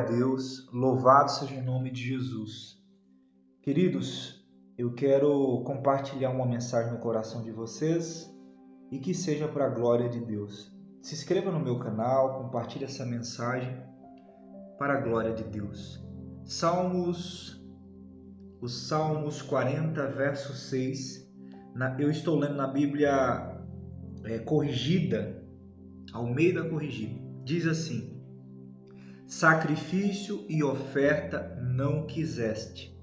Deus, louvado seja o nome de Jesus. Queridos, eu quero compartilhar uma mensagem no coração de vocês e que seja para a glória de Deus. Se inscreva no meu canal, compartilhe essa mensagem para a glória de Deus. Os Salmos 40, verso 6, eu estou lendo na Bíblia corrigida, Almeida corrigida, diz assim: sacrifício e oferta não quiseste,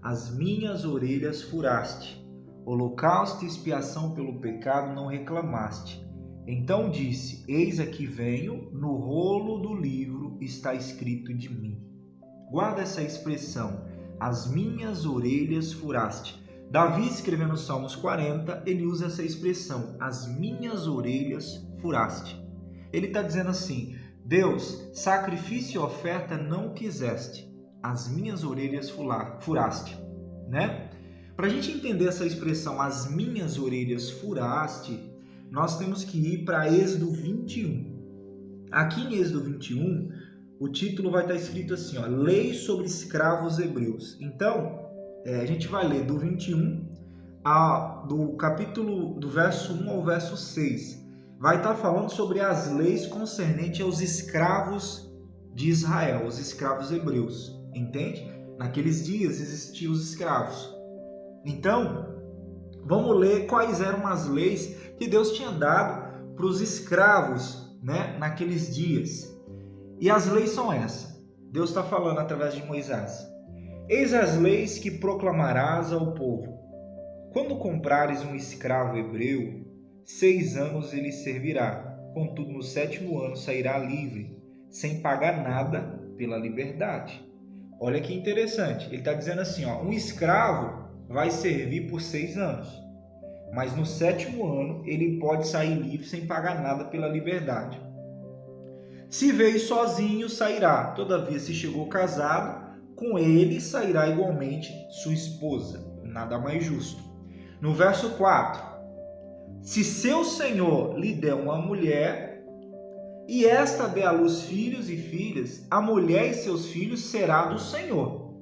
as minhas orelhas furaste, holocausto e expiação pelo pecado não reclamaste. Então disse: eis aqui venho, no rolo do livro está escrito de mim. Guarda essa expressão, as minhas orelhas furaste. Davi, escrevendo os Salmos 40, ele usa essa expressão, as minhas orelhas furaste. Ele está dizendo assim: Deus, sacrifício e oferta não quiseste, as minhas orelhas furaste, né? Para a gente entender essa expressão, as minhas orelhas furaste, nós temos que ir para Êxodo 21. Aqui em Êxodo 21, o título vai estar escrito assim, ó, Lei sobre escravos hebreus. Então, a gente vai ler do 21 do verso 1 ao verso 6. Vai estar falando sobre as leis concernentes aos escravos de Israel, os escravos hebreus, entende? Naqueles dias existiam os escravos. Então, vamos ler quais eram as leis que Deus tinha dado para os escravos, né, naqueles dias. E as leis são essas. Deus está falando através de Moisés. Eis as leis que proclamarás ao povo. Quando comprares um escravo hebreu, 6 anos ele servirá, contudo no 7º ano sairá livre, sem pagar nada pela liberdade. Olha que interessante, ele está dizendo assim, ó, um escravo vai servir por 6 anos, mas no 7º ano ele pode sair livre sem pagar nada pela liberdade. Se veio sozinho, sairá, todavia se chegou casado, com ele sairá igualmente sua esposa, nada mais justo. No verso 4, se seu senhor lhe der uma mulher, e esta der à luz filhos e filhas, a mulher e seus filhos será do Senhor,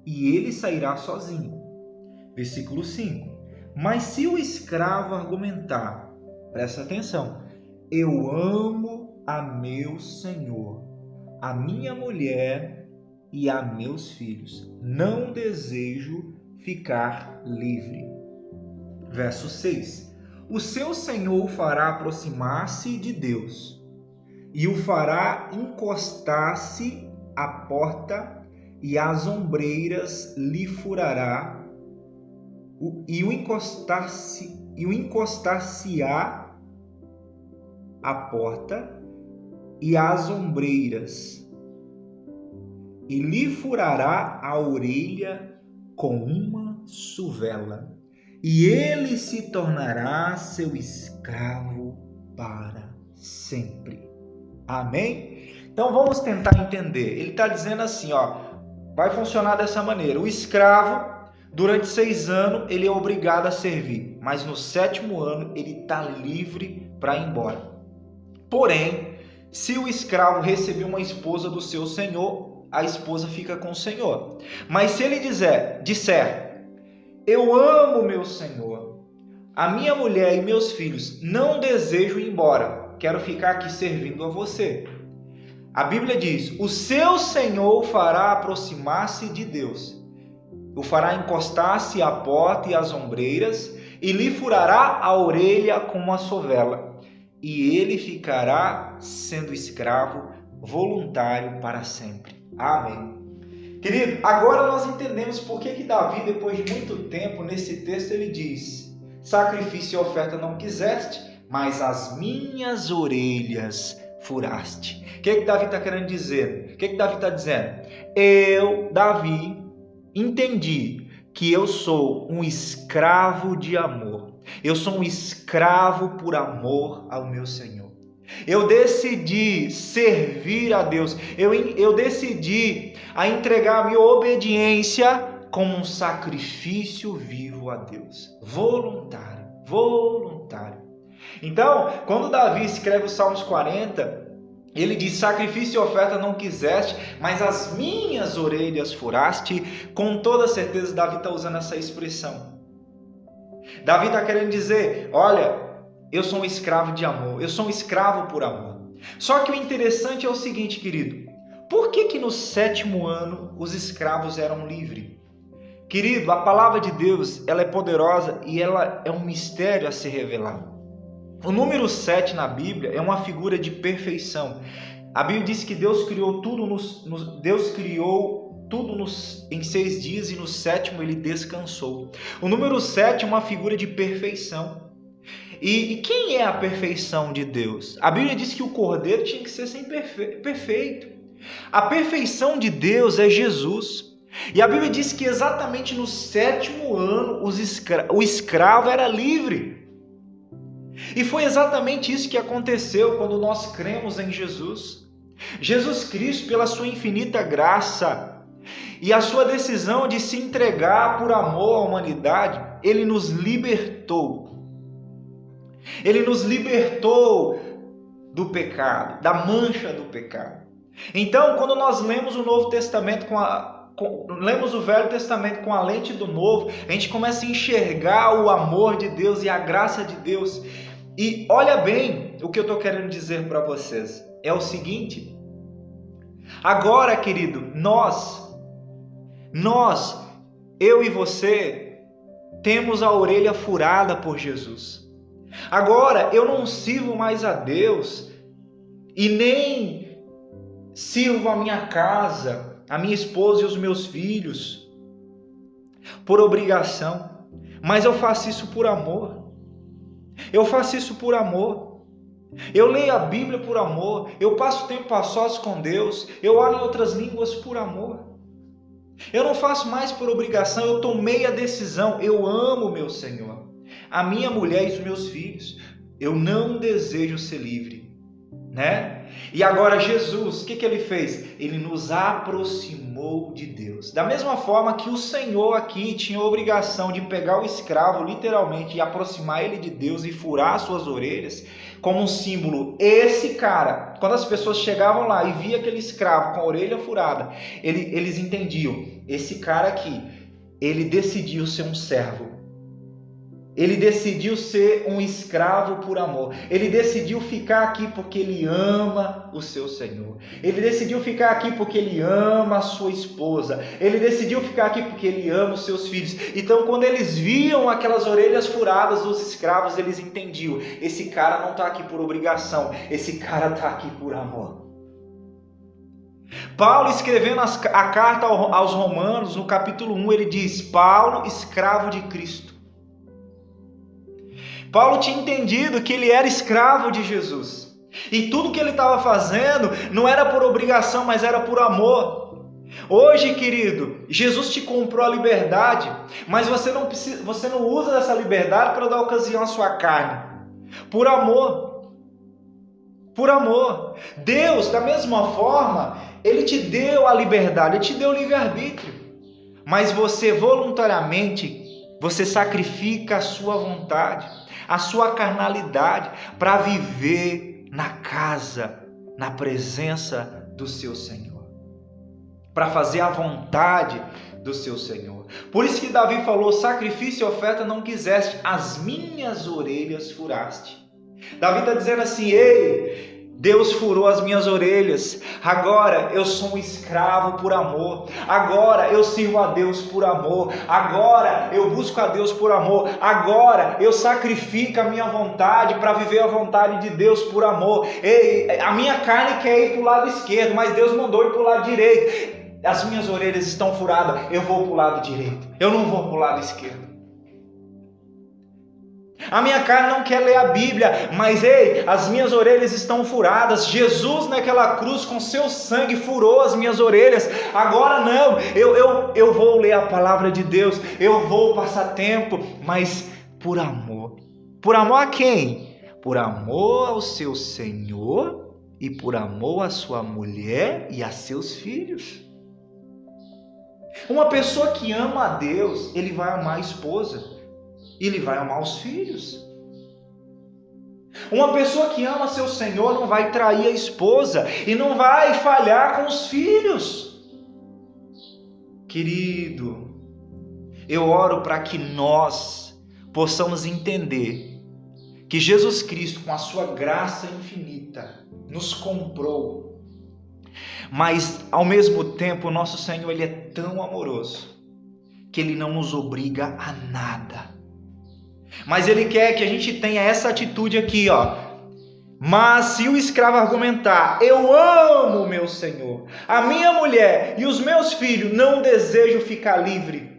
e ele sairá sozinho. Versículo 5. Mas se o escravo argumentar, presta atenção, eu amo a meu senhor, a minha mulher e a meus filhos, não desejo ficar livre. Verso 6. O seu senhor o fará aproximar-se de Deus e o fará encostar-se à porta e as ombreiras lhe furará e o encostar-se-á à porta e as ombreiras e lhe furará a orelha com uma suvela. E ele se tornará seu escravo para sempre. Amém? Então vamos tentar entender. Ele está dizendo assim, ó, vai funcionar dessa maneira. O escravo, durante 6 anos, ele é obrigado a servir. Mas no 7º ano, ele está livre para ir embora. Porém, se o escravo receber uma esposa do seu senhor, a esposa fica com o senhor. Mas se ele disser eu amo meu senhor, a minha mulher e meus filhos, não desejo ir embora, quero ficar aqui servindo a você. A Bíblia diz, o seu senhor o fará aproximar-se de Deus, o fará encostar-se à porta e às ombreiras, e lhe furará a orelha com uma sovela, e ele ficará sendo escravo voluntário para sempre. Amém. Querido, agora nós entendemos por que Davi, depois de muito tempo, nesse texto ele diz, sacrifício e oferta não quiseste, mas as minhas orelhas furaste. O que Davi está querendo dizer? O que Davi está dizendo? Eu, Davi, entendi que eu sou um escravo de amor. Eu sou um escravo por amor ao meu Senhor. Eu decidi servir a Deus. Eu decidi a entregar a minha obediência como um sacrifício vivo a Deus. Voluntário. Então, quando Davi escreve os Salmos 40, Ele diz: sacrifício e oferta não quiseste, mas as minhas orelhas furaste. Com toda certeza, Davi está usando essa expressão. Davi está querendo dizer: olha, eu sou um escravo de amor, eu sou um escravo por amor. Só que o interessante é o seguinte, querido: por que no 7º ano os escravos eram livres? Querido, a palavra de Deus, ela é poderosa e ela é um mistério a ser revelado. O número 7 na Bíblia é uma figura de perfeição. A Bíblia diz que Deus criou tudo em 6 dias e no 7º ele descansou. O número 7 é uma figura de perfeição. E quem é a perfeição de Deus? A Bíblia diz que o cordeiro tinha que ser sempre perfeito. A perfeição de Deus é Jesus. E a Bíblia diz que exatamente no 7º ano o escravo era livre. E foi exatamente isso que aconteceu quando nós cremos em Jesus. Jesus Cristo, pela sua infinita graça e a sua decisão de se entregar por amor à humanidade, ele nos libertou. Ele nos libertou do pecado, da mancha do pecado. Então, quando nós lemos o Novo Testamento lemos o Velho Testamento com a lente do Novo, a gente começa a enxergar o amor de Deus e a graça de Deus. E olha bem o que eu estou querendo dizer para vocês. É o seguinte: agora, querido, eu e você, temos a orelha furada por Jesus. Agora, eu não sirvo mais a Deus e nem sirvo a minha casa, a minha esposa e os meus filhos por obrigação, mas eu faço isso por amor. Eu faço isso por amor. Eu leio a Bíblia por amor. Eu passo tempo a sós com Deus. Eu oro em outras línguas por amor. Eu não faço mais por obrigação. Eu tomei a decisão. Eu amo meu Senhor, a minha mulher e os meus filhos. Eu não desejo ser livre, né? E agora Jesus, o que ele fez? Ele nos aproximou de Deus. Da mesma forma que o Senhor aqui tinha a obrigação de pegar o escravo literalmente e aproximar ele de Deus e furar suas orelhas, como um símbolo. Esse cara, quando as pessoas chegavam lá e via aquele escravo com a orelha furada, eles entendiam: esse cara aqui, ele decidiu ser um servo. Ele decidiu ser um escravo por amor. Ele decidiu ficar aqui porque ele ama o seu Senhor. Ele decidiu ficar aqui porque ele ama a sua esposa. Ele decidiu ficar aqui porque ele ama os seus filhos. Então, quando eles viam aquelas orelhas furadas dos escravos, eles entendiam: esse cara não está aqui por obrigação. Esse cara está aqui por amor. Paulo, escrevendo a carta aos Romanos, no capítulo 1, ele diz: Paulo, escravo de Cristo. Paulo tinha entendido que ele era escravo de Jesus. E tudo que ele estava fazendo não era por obrigação, mas era por amor. Hoje, querido, Jesus te comprou a liberdade, mas você não usa essa liberdade para dar ocasião à sua carne. Por amor. Por amor. Deus, da mesma forma, Ele te deu a liberdade, Ele te deu o livre-arbítrio. Mas você voluntariamente, você sacrifica a sua vontade, a sua carnalidade, para viver na casa, na presença do seu Senhor, para fazer a vontade do seu Senhor. Por isso que Davi falou: sacrifício e oferta não quiseste, as minhas orelhas furaste. Davi está dizendo assim: ei, Deus furou as minhas orelhas, agora eu sou um escravo por amor, agora eu sirvo a Deus por amor, agora eu busco a Deus por amor, agora eu sacrifico a minha vontade para viver a vontade de Deus por amor. Ei, a minha carne quer ir para o lado esquerdo, mas Deus mandou ir para o lado direito. As minhas orelhas estão furadas, eu vou para o lado direito, eu não vou para o lado esquerdo. A minha carne não quer ler a Bíblia, mas ei, as minhas orelhas estão furadas. Jesus naquela cruz com seu sangue furou as minhas orelhas. Agora não, eu vou ler a palavra de Deus, eu vou passar tempo, mas por amor. Por amor a quem? Por amor ao seu Senhor e por amor à sua mulher e a seus filhos. Uma pessoa que ama a Deus, ele vai amar a esposa. Ele vai amar os filhos. Uma pessoa que ama seu Senhor não vai trair a esposa e não vai falhar com os filhos. Querido, eu oro para que nós possamos entender que Jesus Cristo, com a sua graça infinita, nos comprou. Mas, ao mesmo tempo, o nosso Senhor, Ele é tão amoroso que Ele não nos obriga a nada. Mas Ele quer que a gente tenha essa atitude aqui, ó. Mas se o escravo argumentar, eu amo meu Senhor, a minha mulher e os meus filhos, não desejo ficar livre.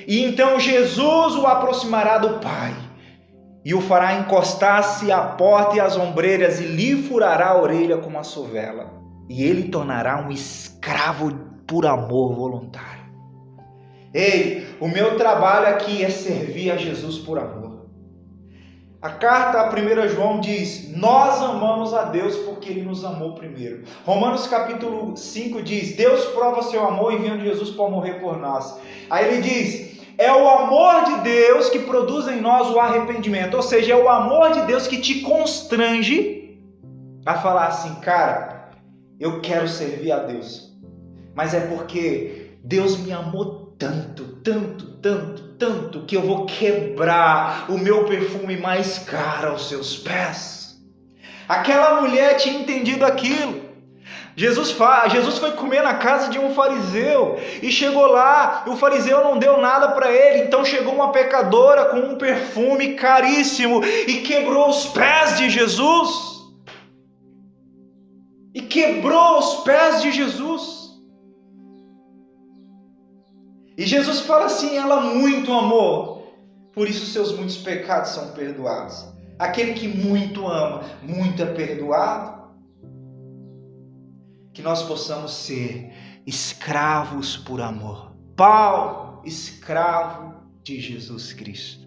E então Jesus o aproximará do Pai e o fará encostar-se à porta e às ombreiras e lhe furará a orelha com uma sovela. E ele tornará um escravo por amor voluntário. Ei, o meu trabalho aqui é servir a Jesus por amor. A carta a 1 João diz, nós amamos a Deus porque Ele nos amou primeiro. Romanos capítulo 5 diz, Deus prova seu amor enviando Jesus para morrer por nós. Aí ele diz, é o amor de Deus que produz em nós o arrependimento. Ou seja, é o amor de Deus que te constrange a falar assim, cara, eu quero servir a Deus. Mas é porque Deus me amou tanto, que eu vou quebrar o meu perfume mais caro aos seus pés. Aquela mulher tinha entendido aquilo. Jesus foi comer na casa de um fariseu e chegou lá, e o fariseu não deu nada para ele, então chegou uma pecadora com um perfume caríssimo e quebrou os pés de Jesus. E quebrou os pés de Jesus. E Jesus fala assim, ela muito amou, por isso seus muitos pecados são perdoados. Aquele que muito ama, muito é perdoado. Que nós possamos ser escravos por amor. Paulo, escravo de Jesus Cristo.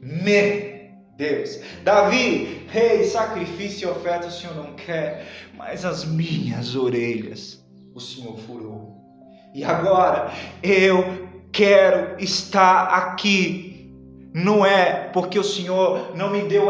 Meu Deus. Davi, rei, sacrifício e oferta o Senhor não quer, mas as minhas orelhas o Senhor furou. E agora eu quero estar aqui. Não é porque o Senhor não me deu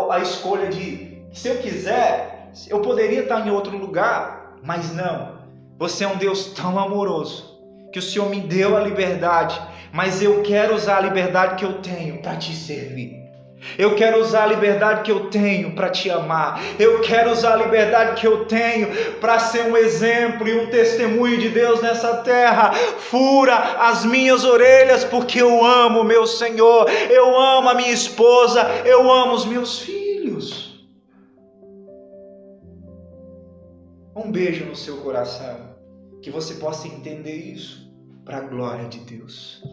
a escolha de, se eu quiser, eu poderia estar em outro lugar, mas não. Você é um Deus tão amoroso que o Senhor me deu a liberdade, mas eu quero usar a liberdade que eu tenho para te servir. Eu quero usar a liberdade que eu tenho para te amar. Eu quero usar a liberdade que eu tenho para ser um exemplo e um testemunho de Deus nessa terra. Fura as minhas orelhas porque eu amo meu Senhor. Eu amo a minha esposa. Eu amo os meus filhos. Um beijo no seu coração. Que você possa entender isso para a glória de Deus.